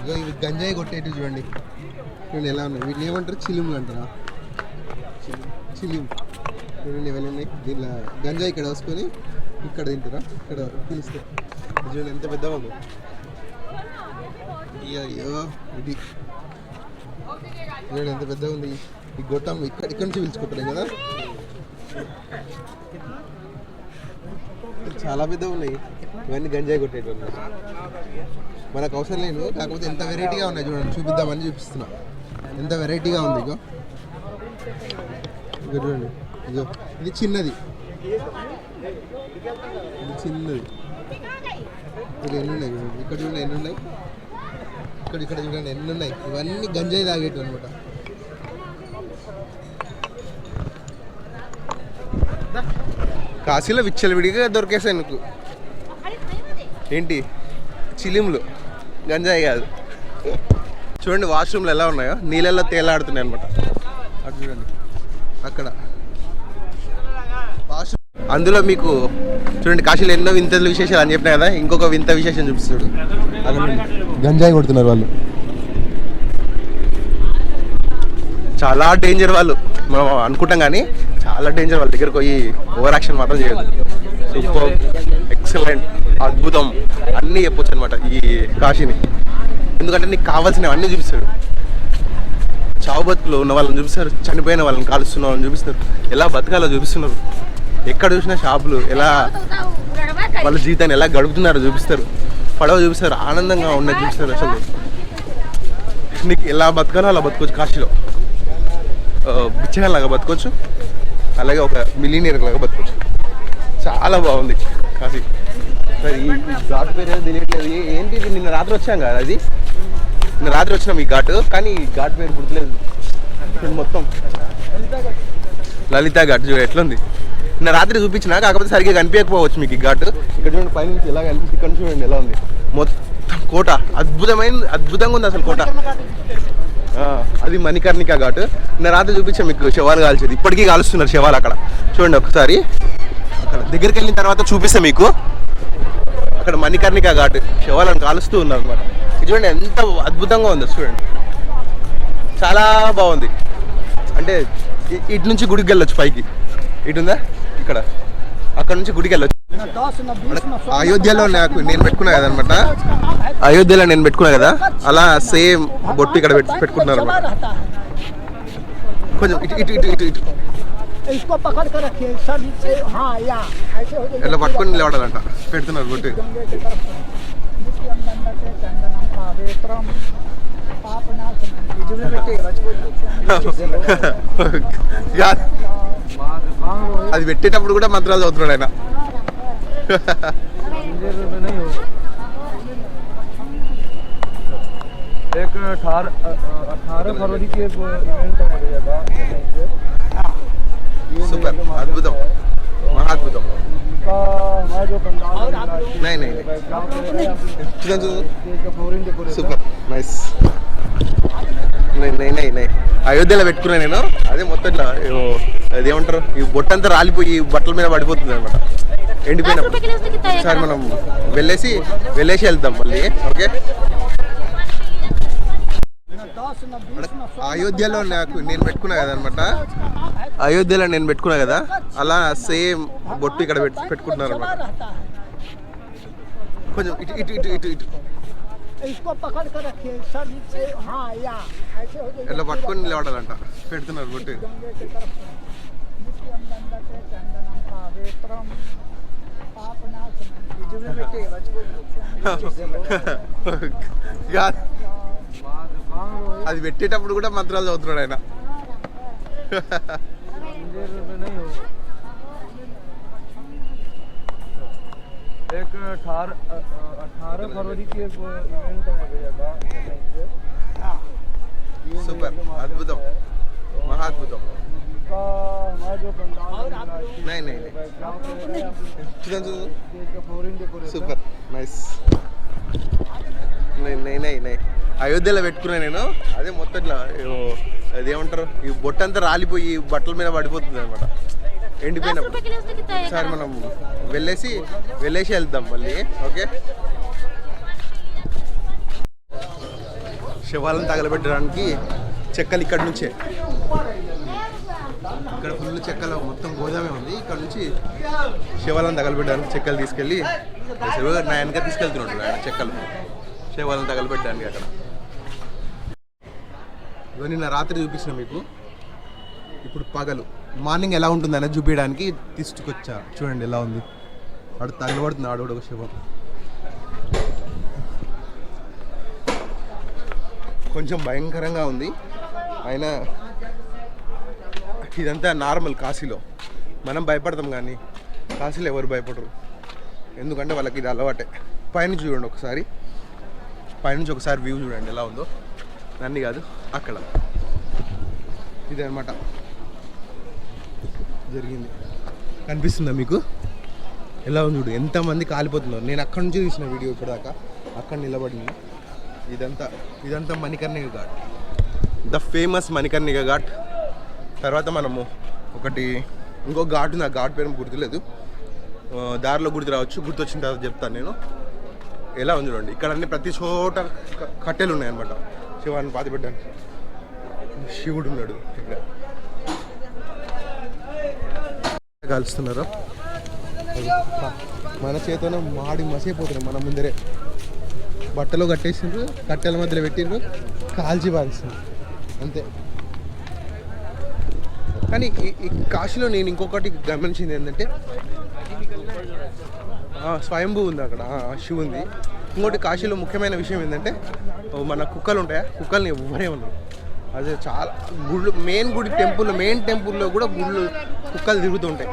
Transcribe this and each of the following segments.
ఇగో ఇవి గంజాయి కొట్టేటి చూడండి. చూడండి ఎలా ఉన్నాయి. వీటిని ఏమంటారు? చిలుములు అంటారా? చిలుము చూడండి ఎవరు ఉన్నాయి. దీనిలో గంజాయి ఇక్కడ వేసుకొని ఇక్కడ తింటారా? ఇక్కడ పిలుస్తారు. చూడండి ఎంత పెద్దగా ఉందో. అయ్యో ఇది చూడండి ఎంత పెద్దగా ఉంది. ఈ గొట్టం ఇక్కడ నుంచి పిలుచుకుంటారు కదా. చాలా పెద్దగా ఉన్నాయి. ఇవన్నీ గంజాయి కొట్టేటువంటి మనకు అవసరం లేదు. కాకపోతే ఎంత వెరైటీగా ఉన్నాయి చూడండి. చూపిద్దామని చూపిస్తున్నా. ఎంత వెరైటీగా ఉంది. ఇగో ఇగో చూడండి. ఇగో ఇది చిన్నది. ఇది చిన్నది. ఇది ఎన్ని ఉన్నాయి చూడండి. ఇక్కడ చూడండి ఎన్ని ఉన్నాయి. ఇక్కడ చూడండి ఎన్ని ఉన్నాయి. ఇవన్నీ గంజాయి తాగేటి అనమాట. కాశీలో విచ్చలవిడిగా దొరికేసాయి నీకు. ఏంటి చిలిములు, గంజాయి కాదు. చూడండి వాష్రూమ్లు ఎలా ఉన్నాయో, నీళ్ళల్లో తేలాడుతున్నాయి అనమాట. అటు చూడండి అక్కడ వాష్రూమ్. అందులో మీకు చూడండి కాశీలో ఎన్నో వింత విశేషాలు అని చెప్పినా కదా. ఇంకొక వింత విశేషం చూపిస్తాడు. గంజాయి కొడుతున్నారు వాళ్ళు. చాలా డేంజర్ వాళ్ళు. మనం అనుకుంటాం కానీ చాలా డేంజర్. వాళ్ళ దగ్గరకు పోయి ఓవర్ యాక్షన్ మాత్రం చేయదు. సూపర్, ఎక్సలెంట్, అద్భుతం అన్నీ చెప్పొచ్చు అనమాట ఈ కాశీని. ఎందుకంటే నీకు కావాల్సినవి అన్నీ చూపిస్తాడు. చావు బతుకులో ఉన్న వాళ్ళని చూపిస్తారు, చనిపోయిన వాళ్ళని కాలుస్తున్న వాళ్ళని చూపిస్తారు, ఎలా బతకాలో చూపిస్తున్నారు. ఎక్కడ చూసినా షాపులు, ఎలా వాళ్ళ జీవితాన్ని ఎలా గడుపుతున్నారో చూపిస్తారు. పడవ చూపిస్తారు, ఆనందంగా ఉన్నది చూపిస్తారు. అసలు నీకు ఎలా బతకాలో అలా బతకొచ్చు కాశీలో. బిచ్చగాలాగా బతకొచ్చు, అలాగే ఒక మిలీనియర్ లాగా బతకొచ్చు. చాలా బాగుంది కాశీ. సరే ఈ ఘాట్ పేరు ఏదో తెలియట్లేదు. ఏంటి నిన్న రాత్రి వచ్చాం కదా, అది నిన్న రాత్రి వచ్చినాం ఈ ఘాట్. కానీ ఈ ఘాట్ పేరు గుర్తులేదు. మొత్తం లలితా ఘాట్ చూడ ఎట్లుంది. నిన్న రాత్రి చూపించిన, కాకపోతే సరిగ్గా కనిపించకపోవచ్చు మీకు ఈ ఘాట్. ఇక్కడ చూడండి పైనుంచి ఎలా కనిపిస్తుంది. ఇక్కడ చూడండి ఎలా ఉంది. మొత్తం కోట అద్భుతంగా ఉంది అసలు కోట. అది మణికర్ణిక ఘాట్. నిన్న రాత్రి చూపించాం మీకు శవాలు కాల్చేది. ఇప్పటికీ కాలుస్తున్నారు శవాలు అక్కడ. చూడండి ఒకసారి అక్కడ దగ్గరికి వెళ్ళిన తర్వాత చూపిస్తే మీకు. అక్కడ మణికర్ణిక ఘాట్, శవాలను కాలుస్తూ ఉన్నారు అనమాట. చూడండి ఎంత అద్భుతంగా ఉంది. చూడండి చాలా బాగుంది. అంటే ఇటు నుంచి గుడికి వెళ్ళొచ్చు పైకి. ఇటు ఉందా ఇక్కడ, అక్కడ నుంచి గుడికి వెళ్ళొచ్చు. అయోధ్యలో నేను పెట్టుకున్నా కదా అనమాట. అయోధ్యలో నేను పెట్టుకున్నా కదా, అలా సేమ్ బొట్టు ఇక్కడ పెట్టుకుంటున్నారు అనమాట. కొంచెం ఇటు ఇటు ఇటు ఇటు ఇటు ఇలా పట్టుకొని నిలబడాలంట. పెడుతున్నారు బొట్టు. అది పెట్టేటప్పుడు కూడా మంత్రాలు చదువుతున్నాడు ఆయన. एक 18 फरवरी की एक इवेंट हो जाएगा. సూపర్, అద్భుతం, మహాద్భుతం. Super nice. అయోధ్యలో పెట్టుకున్నా నేను. అదే మొత్తం ఇట్లా అదేమంటారు, ఈ బొట్టంతా రాలిపోయి బట్టల మీద పడిపోతుంది అనమాట ఎండిపోయినప్పుడు. సార్ మనం వెళ్ళేసి వెళ్తాం మళ్ళీ. ఓకే. అయోధ్యలో నేను పెట్టుకున్నా కదా అనమాట. అయోధ్యలో నేను పెట్టుకున్నా కదా, అలా సేమ్ బొట్టు ఇక్కడ పెట్టుకుంటున్నారు అనమాట. కొంచెం ఇటు ఇటు ఇటు ఇటు ఇటు ఇలా పట్టుకొని నిలబడాలంట. పెడుతున్నారు బొట్టు. అది పెట్టేటప్పుడు కూడా మంత్రాలు చదువుతున్నాడు ఆయన. एक 18 फरवरी की एक इवेंट हो जाएगा. సూపర్, అద్భుతం, మహాద్భుతం. Super nice. అయోధ్యలో పెట్టుకున్నా నేను. అదే మొత్తం ఇట్లా అదేమంటారు, ఈ బొట్టంతా రాలిపోయి బట్టల మీద పడిపోతుంది అనమాట ఎండిపోయినప్పుడు. సార్ మనం వెళ్ళేసి వెళ్తాం మళ్ళీ. ఓకే. శవాలను తగలబెట్టడానికి చెక్కలు ఇక్కడ నుంచే, ఇక్కడ ఫుల్ చెక్కలు మొత్తం గోదామే ఉంది. ఇక్కడ నుంచి శవాలను తగలబెట్టడానికి చెక్కలు తీసుకెళ్ళి నా వెనక తీసుకెళ్తున్నాడు ఆయన చెక్కలు శవాలను తగలబెట్టడానికి. అక్కడ నిన్న రాత్రి చూపించిన మీకు, ఇప్పుడు పగలు మార్నింగ్ ఎలా ఉంటుంది అనేది చూపించడానికి తీసుకొచ్చా. చూడండి ఎలా ఉంది, ఆడు తగలబడుతుంది ఆడోడు ఒక శవం. కొంచెం భయంకరంగా ఉంది అయినా ఇదంతా నార్మల్. కాశీలో మనం భయపడతాం కానీ కాశీలో ఎవరు భయపడరు, ఎందుకంటే వాళ్ళకి ఇది అలవాటే. పైనుంచి చూడండి ఒకసారి, పైనుంచి ఒకసారి వ్యూ చూడండి ఎలా ఉందో. నన్ను కాదు అక్కడ ఇదనమాట జరిగింది. కనిపిస్తుందా మీకు ఎలా ఉంది చూడు, ఎంతమంది కాలిపోతున్నారు. నేను అక్కడ నుంచి తీసిన వీడియో ఇక్కడ దాకా, అక్కడ నిలబడింది. ఇదంతా మణికర్ణిక ఘాట్, ద ఫేమస్ మణికర్ణిక ఘాట్. తర్వాత మనము ఇంకో ఘాట్ ఉంది, ఆ ఘాట్ పేరు గుర్తులేదు, దారిలో గుర్తు రావచ్చు, గుర్తొచ్చిన తర్వాత చెప్తాను నేను. ఎలా ఉంది చూడండి, ఇక్కడ అన్ని ప్రతి చోట కట్టెలు ఉన్నాయన్నమాట శివాన్ని పాతిపెట్టడానికి. శివుడు ఉన్నాడు ఇక్కడ, కాలుస్తున్నారు. మన చేతనే మాడి మసైపోతున్నాయి మన ముందరే. బట్టలో కట్టేసిండ్రు, కట్టెల మధ్యలో పెట్టిండ్రు, కాల్చి పారిస్తుంది అంతే. కానీ ఈ కాశీలో నేను ఇంకొకటి గమనించింది ఏంటంటే స్వయంభూ ఉంది అక్కడ, శివుంది. ఇంకోటి కాశీలో ముఖ్యమైన విషయం ఏంటంటే మన కుక్కలు ఉంటాయా, కుక్కల్ని ఎవ్వరేమన్నారు. అదే చాలా గుళ్ళు, మెయిన్ టెంపుల్లో కూడా కుక్కలు తిరుగుతుంటాయి,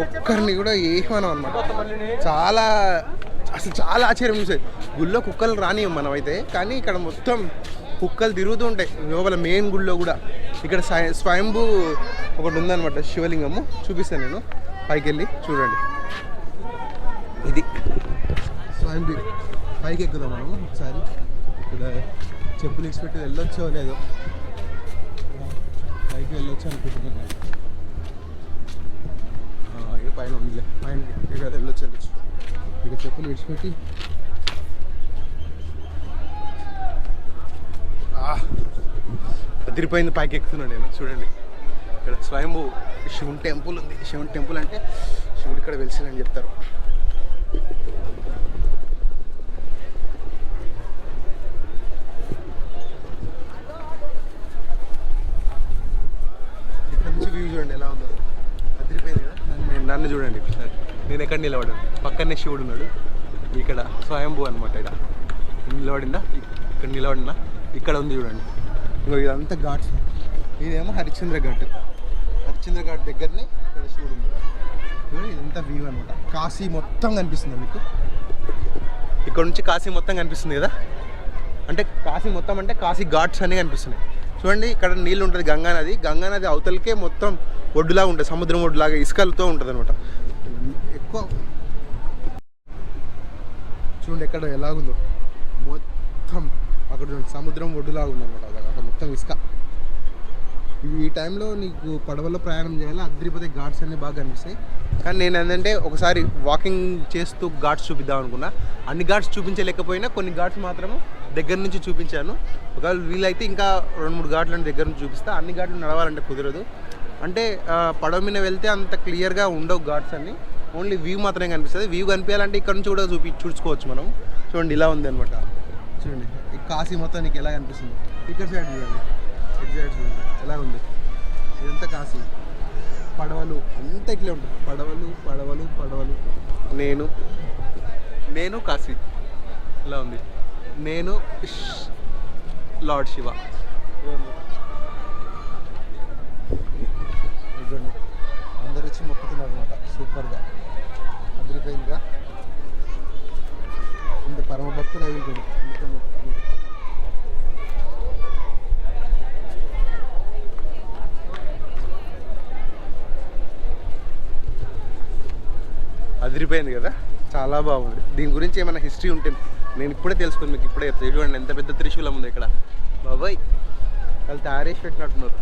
ఒక్కరిని కూడా ఏమనం అనమాట. చాలా ఆశ్చర్యం చూసేది. గుళ్ళో కుక్కలు రానియం మనమైతే, కానీ ఇక్కడ మొత్తం కుక్కలు తిరుగుతూ ఉంటాయి లోపల మెయిన్ గుళ్ళో కూడా. ఇక్కడ స్వయంభూ ఒకటి ఉందన్నమాట, శివలింగము. చూపిస్తాను నేను, పైకి వెళ్ళి చూడండి. ఇది స్వయంభూ. పైకి ఎక్కుదాం మనం ఒకసారి. ఇక్కడ చెప్పులు ఇచ్చిపెట్టి వెళ్ళొచ్చో లేదో, పైకి వెళ్ళొచ్చు అనుకుంటున్నాను. ఇక పైన ఉంది, పైన వెళ్ళొచ్చు. ఇక చెప్పులు విడిచిపెట్టి అదిరిపోయింది. పైకి ఎక్కుతున్నాను నేను. చూడండి ఇక్కడ స్వయంభూ శివుని టెంపుల్ ఉంది. శివుని టెంపుల్ అంటే శివుడు ఇక్కడ వెలిసాడని చెప్తారు. ఇక్కడ నుంచి వ్యూ చూడండి ఎలా ఉందో, అదిరిపోయింది కదా. నన్ను చూడండి ఒకసారి, నేను ఎక్కడ నిలబడాను, పక్కనే శివుడు ఉన్నాడు. ఇక్కడ స్వయంభూ అనమాట. ఇక్కడ నిలబడిందా, ఇక్కడ నిలబడినా, ఇక్కడ ఉంది చూడండి. ఇంకో ఇదంతా ఘాట్స్. ఇదేమో హరిశ్చంద్ర ఘాట్. హరిశ్చంద్ర ఘాట్ దగ్గరనే ఇక్కడ శివుడు ఉన్నాడు. ఇదంతా వ్యూ అనమాట. కాశీ మొత్తం కనిపిస్తుంది మీకు. ఇక్కడ నుంచి కాశీ మొత్తం కనిపిస్తుంది కదా. అంటే కాశీ మొత్తం అంటే కాశీ ఘాట్స్ అన్నీ కనిపిస్తున్నాయి. చూడండి ఇక్కడ నీళ్ళు ఉంటుంది, గంగానది అవతలకే మొత్తం ఒడ్డులాగా ఉంటుంది, సముద్రం ఒడ్డులాగా ఇసుకలతో ఉంటుంది అనమాట. ఎక్కువ చూడండి ఎక్కడ ఎలాగుందో, మొత్తం అక్కడ సముద్రం ఒడ్డులాగా ఉందన్నమాట. అక్కడ మొత్తం ఇసుక. ఈ టైంలో నీకు పడవలో ప్రయాణం చేయాలి, అదిరిపోతే ఘాట్స్ అన్నీ బాగా కనిపిస్తాయి. కానీ నేను ఏంటంటే ఒకసారి వాకింగ్ చేస్తూ ఘాట్స్ చూపిద్దాం అనుకున్నా. అన్ని ఘాట్స్ చూపించలేకపోయినా కొన్ని ఘాట్స్ మాత్రము దగ్గర నుంచి చూపించాను. ఒకవేళ వీలైతే ఇంకా 2-3 ఘాట్లను దగ్గర నుంచి చూపిస్తా. అన్ని ఘాట్లు నడవాలంటే కుదరదు, అంటే పడవ మీద వెళ్తే అంత క్లియర్గా ఉండవు ఘాట్స్ అన్ని, ఓన్లీ వ్యూ మాత్రమే కనిపిస్తుంది. వ్యూ కనిపించాలంటే ఇక్కడ నుంచి కూడా చూసుకోవచ్చు మనం. చూడండి ఇలా ఉంది అనమాట. చూడండి ఈ కాశీ మొత్తం నీకు ఎలా కనిపిస్తుంది. ఇక్కడ సైడ్ చూడండి, ఇటు సైడ్ చూడండి ఎలా ఉంది. ఇదంతా కాశీ. పడవలు అంతా ఇట్లే ఉంటుంది, పడవలు. నేను కాశీ ఇలా ఉంది. నేను లార్డ్ శివ. చూడండి అందరు వచ్చి మొక్కుతున్నారు అనమాట. సూపర్గా అదిరిపోయిందిగా. ఇంత పరమ భక్తులు అయి ఉంటుంది. అదిరిపోయింది కదా, చాలా బాగుంది. దీని గురించి ఏమైనా హిస్టరీ ఉంటే నేను ఇప్పుడే తెలుసుకుని మీకు ఇప్పుడే చెప్తాను. చూడండి ఎంత పెద్ద త్రిశూలం ఉంది ఇక్కడ. బాబాయ్ వాళ్ళు తయారేసి పెట్టినట్టున్నారు.